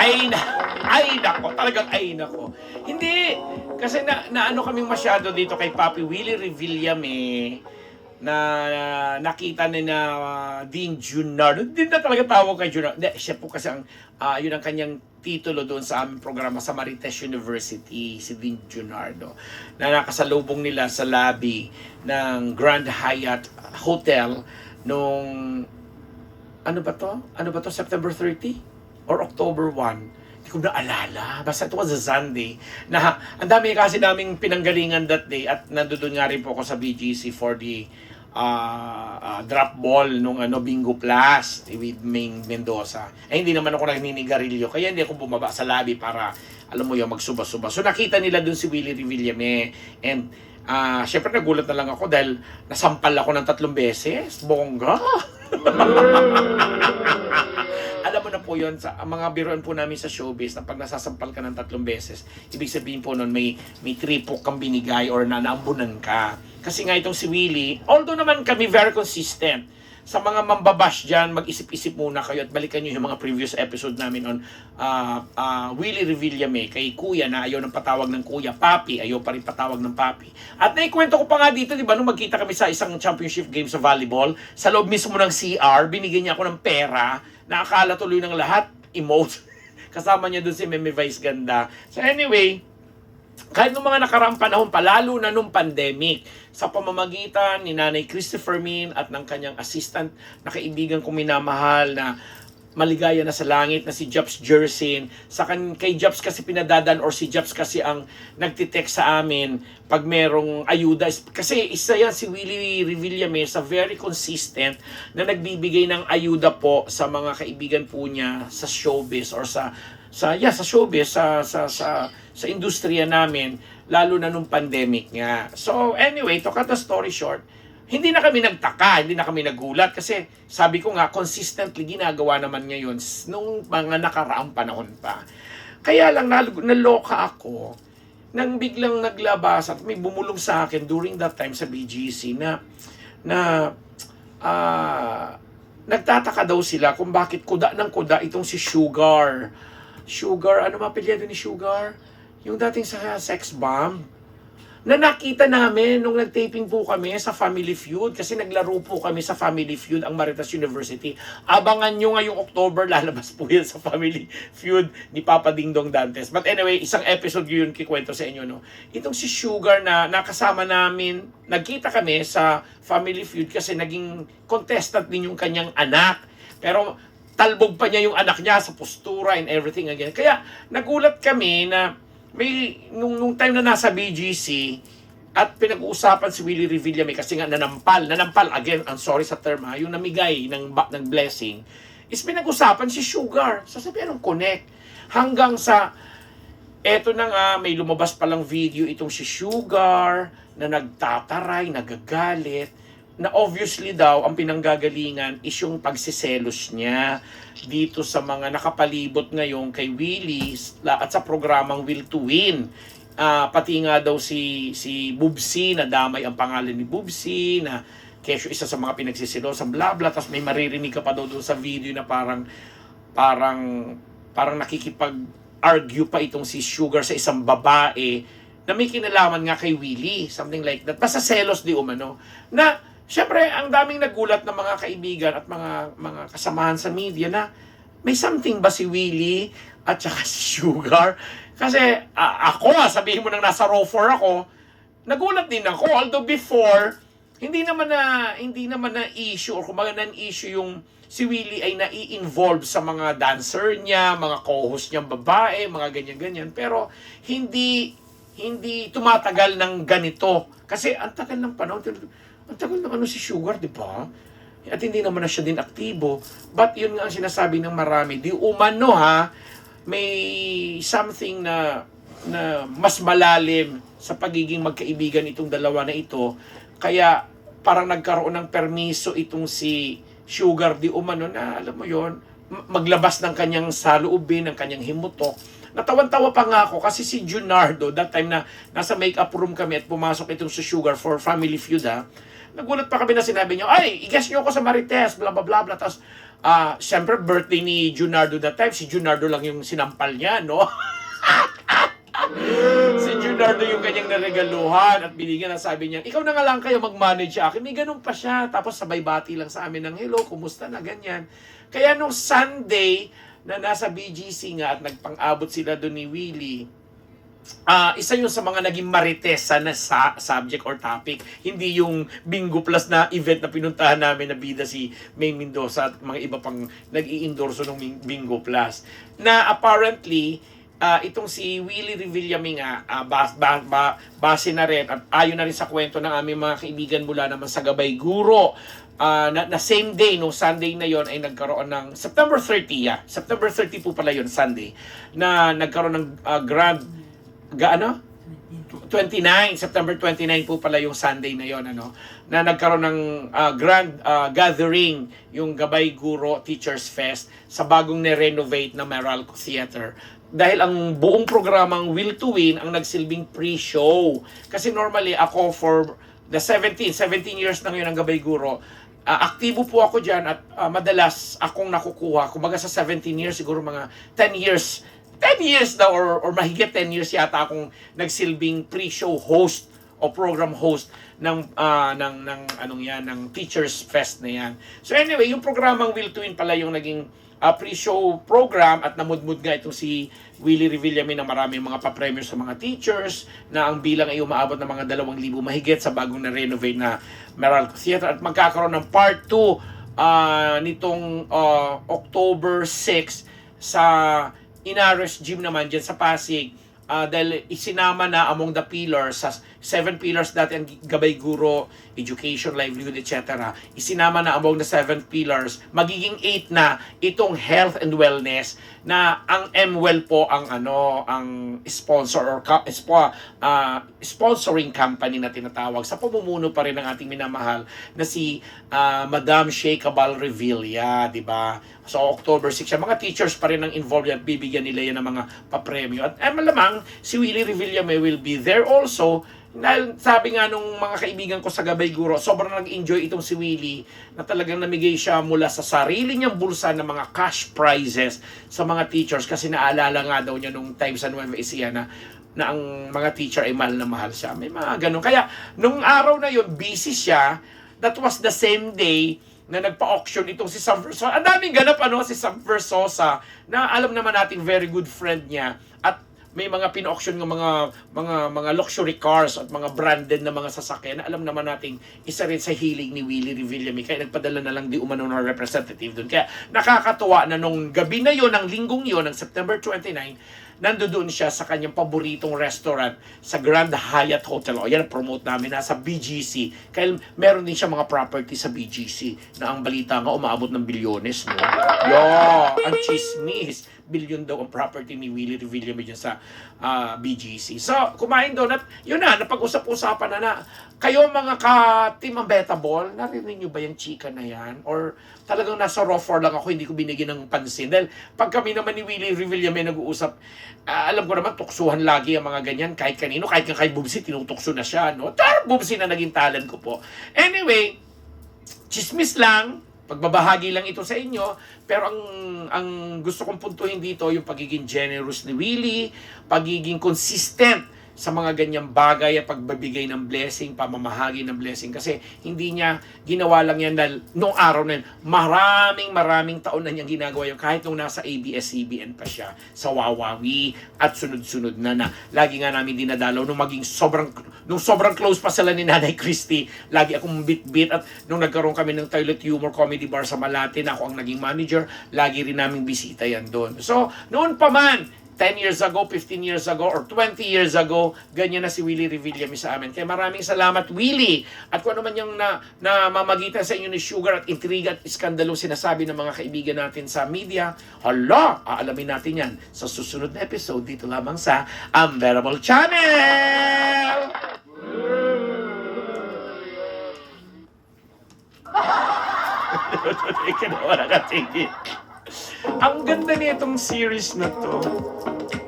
Ay nako, talagang ay nako. Hindi, kasi ano kaming masyado dito kay Papi Willie Revillame na nakita ni na Dean Junardo. Hindi na talaga tawag kay Junardo. Hindi, siya po kasi yun ang kanyang titulo doon sa aming programa sa Marites University, si Dean Junardo, na nakasalubong nila sa lobby ng Grand Hyatt Hotel nung ano ba to? September 30? Or October 1? Hindi ko na alala. Basta it was a Sunday. Na, ang dami kasi naming pinanggalingan that day at nandoon nga rin po ako sa BGC for the drop ball nung Bingo Plus with Ming Mendoza. Hindi naman ako naninigarilyo. Kaya hindi ako bumaba sa lobby para, alam mo yun, magsuba-suba. So nakita nila dun si Willie Revillame. And syempre nagulat na lang ako dahil nasampal ako ng 3 beses. Bongga! Alam mo na po yun, sa mga biruan po namin sa showbiz na pag nasasampal ka ng 3 beses, ibig sabihin po nun may tripok kang binigay or naambunan ka. Kasi nga itong si Willie, although naman kami very consistent, sa mga mambabash dyan, mag-isip-isip muna kayo at balikan nyo yung mga previous episode namin on Willie Revillame kay Kuya na ayaw ng patawag ng Kuya, Papi, ayaw pa rin patawag ng Papi. At naikwento ko pa nga dito, di ba, nung magkita kami sa isang championship game sa volleyball, sa loob mismo ng CR, binigyan niya ako ng pera na akala tuloy ng lahat, emote. Kasama niya dun si Meme Vice Ganda. So anyway, kahit nung mga nakaraang panahon pa, lalo na nung pandemic, sa pamamagitan ni Nanay Christopher Min at ng kanyang assistant na kaibigan kong minamahal na maligaya na sa langit na si Japs Jersin. Kay Japs kasi pinadadan or si Japs kasi ang nagtitext sa amin pag merong ayuda. Kasi isa yan si Willie Revillame sa very consistent na nagbibigay ng ayuda po sa mga kaibigan po niya sa showbiz or sa showbiz, sa industriya namin, lalo na nung pandemic nga. So anyway, to cut the story short, hindi na kami nagtaka, hindi na kami nagulat kasi sabi ko nga, consistently ginagawa naman niya yun nung mga nakaraang panahon pa. Kaya lang naloka ako nang biglang naglabas at may bumulong sa akin during that time sa BGC na nagtataka daw sila kung bakit kuda ng kuda itong si Sugar, ano mapelyado ni Sugar? Yung dating sa sex bomb. Na nakita namin nung nag-taping po kami sa Family Feud kasi naglaro po kami sa Family Feud ang Marites University. Abangan nyo ngayong October, lalabas po yan sa Family Feud ni Papa Dingdong Dantes. But anyway, isang episode yun kikwento sa inyo, no? Itong si Sugar na nakasama namin, nagkita kami sa Family Feud kasi naging contestant din yung kanyang anak. Pero talbog pa niya yung anak niya sa postura and everything again. Kaya nagulat kami na may nung time na nasa BGC at pinag-uusapan si Willie Revillame kasi nga nanampal again, I'm sorry sa term yung namigay ng blessing is pinag-usapan si Sugar. Sasabihin ng connect hanggang sa eto na nga may lumabas palang video itong si Sugar na nagtataray, nagagalit na obviously daw ang pinanggagalingan is yung pagsiselos niya dito sa mga nakapalibot ngayon kay Willie at sa programang Will to Win. Pati nga daw si Bubsy, na damay ang pangalan ni Bubsy, na kesyo isa sa mga pinagsisilosan, bla bla, tapos may maririnig ka pa daw doon sa video na parang nakikipag-argue pa itong si Sugar sa isang babae na may kinalaman nga kay Willie, something like that. Basta selos di umano. Na siyempre, ang daming nagulat ng mga kaibigan at mga kasamahan sa media na may something ba si Willie at saka si Sugar? Kasi ako, sabihin mo nang nasa row 4 ako, nagulat din ako. Although before, hindi naman na issue or kumbaga non-issue yung si Willie ay nai-involve sa mga dancer niya, mga co-host niyang babae, mga ganyan-ganyan. Pero hindi tumatagal ng ganito. Kasi ang tagal ng panahon, ang tagal ng si Sugar, di ba? At hindi naman na siya din aktibo. But yun nga ang sinasabi ng marami. Di umano may something na mas malalim sa pagiging magkaibigan itong dalawa na ito. Kaya parang nagkaroon ng permiso itong si Sugar di umano na, alam mo yon, maglabas ng kanyang saloobin, ng kanyang himutok. Natawan-tawa pa nga ako kasi si Junardo, that time na nasa makeup room kami at pumasok itong si Sugar for Family Feud, nagulat pa kami na sinabi niyo, ay, i-guess niyo ako sa Marites, bla bla bla bla. Tapos Siyempre, birthday ni Junardo that time, si Junardo lang yung sinampal niya, no? Si Junardo yung kanyang naregaluhan at binigyan na sabi niya, ikaw na nga lang kayo mag-manage sa akin. May ganun pa siya. Tapos sabay bati lang sa amin ng hello, kumusta na, ganyan. Kaya nung Sunday na nasa BGC nga at nagpang-abot sila doon ni Willie, isa yun sa mga naging maritesa na subject or topic. Hindi yung Bingo Plus na event na pinuntahan namin na bida si May Mendoza at mga iba pang nag-i-endorso ng Bingo Plus. Na apparently, itong si Willie Revillame nga, base na rin at ayon na rin sa kwento ng aming mga kaibigan mula naman sa Gabay Guro, na same day, no, Sunday na yon ay nagkaroon ng September 30, September 30 po pala yon, Sunday, na nagkaroon ng grand 29, September 29 po pala yung Sunday na yon, ano, na nagkaroon ng grand gathering yung Gabay Guro Teachers Fest sa bagong ni-renovate na Meralco Theater. Dahil ang buong programang Will to Win ang nagsilbing pre-show. Kasi normally ako for the 17 years na ngayon ng Gabay Guro, aktibo po ako dyan at madalas akong nakukuha. Kumbaga sa 17 years, siguro mga 10 years na or mahigit 10 years yata akong nagsilbing pre-show host o program host ng ng Teachers Fest na yan. So anyway, yung programang Will to Win pala yung naging pre-show program at namudmud nga itong si Willie Revillame na maraming mga papremyo sa mga teachers na ang bilang ay umaabot ng mga 2,000 mahigit sa bagong na-renovate na Meralco Theater at magkakaroon ng part 2 nitong October 6 sa Inares Gym naman dyan sa Pasig, dahil isinama na among the pillars sa 7 pillars dati ang Gabay Guro, education, livelihood, etc. Isinama na among the 7 pillars, magiging 8 na itong health and wellness na ang MWell po ang ang sponsor or sponsoring company na tinatawag sa pamumuno pa rin ng ating minamahal na si Madam Shea Cabal Revilla, di ba? So October 6 siya. Mga teachers pa rin ang involved yan, bibigyan nila yan ng mga papremyo. At malamang si Willie Revillame will be there also. Dahil sabi nga nung mga kaibigan ko sa Gabay Guro, sobrang nag-enjoy itong si Willie na talagang namigay siya mula sa sarili niyang bulsa ng mga cash prizes sa mga teachers kasi naalala nga daw niya nung time sa Nueva Ecija na ang mga teacher ay mahal na mahal siya. May mga ganun. Kaya nung araw na yun, busy siya. That was the same day na nagpa-auction itong si Sam Versosa. Ang daming ganap si Sam Versosa na alam naman natin very good friend niya at may mga pin-auction ng mga luxury cars at mga branded na mga sasakyan na alam naman nating isa rin sa hilig ni Willie Revillame. Kaya nagpadala na lang di umano ng representative doon. Kaya nakakatuwa na nung gabi na yon, ng linggong yon, ng September 29, nandoon siya sa kanyang paboritong restaurant sa Grand Hyatt Hotel. O yan, promote namin, nasa BGC. Kaya meron din siya mga property sa BGC na ang balita nga umaabot ng bilyones. No? Ang chismis. Billion daw ang property ni Willie Revillame dyan sa BGC. So, kumain doon at yun na, napag-usap-usapan na kayo mga ka-team Unbettable, narinig nyo ba yung chika na yan? Or talagang nasa raw for lang ako, hindi ko binigyan ng pansin. Dahil pag kami naman ni Willie Revillame nag-uusap, alam ko naman, tuksuhan lagi ang mga ganyan. Kahit kanino, kahit kay Bubsy, tinutukso na siya. No? Bubsy na naging talent ko po. Anyway, chismis lang, pagbabahagi lang ito sa inyo, pero ang gusto kong puntuhin dito yung pagiging generous ni Willie, pagiging consistent sa mga ganyang bagay at pagbabigay ng blessing, pamamahagi ng blessing. Kasi hindi niya ginawa lang yan dahil noong araw na yun, maraming taon na niyang ginagawa yun kahit nung nasa ABS-CBN pa siya sa Wawawi at sunod-sunod na. Lagi nga namin dinadalaw nung sobrang close pa sila ni Nanay Christy. Lagi akong bit-bit at nung nagkaroon kami ng Toilet Humor Comedy Bar sa Malate na ako ang naging manager, lagi rin naming bisita yan doon. So, noon pa man, 10 years ago, 15 years ago, or 20 years ago, ganyan na si Willie Revillame sa amin. Kaya maraming salamat, Willie! At kung ano man yung namamagitan sa inyo ni Sugar at intriga at iskandalo sinasabi ng mga kaibigan natin sa media, aalamin natin yan sa susunod na episode dito lamang sa Unbearable Channel! Ang ganda nitong series na to.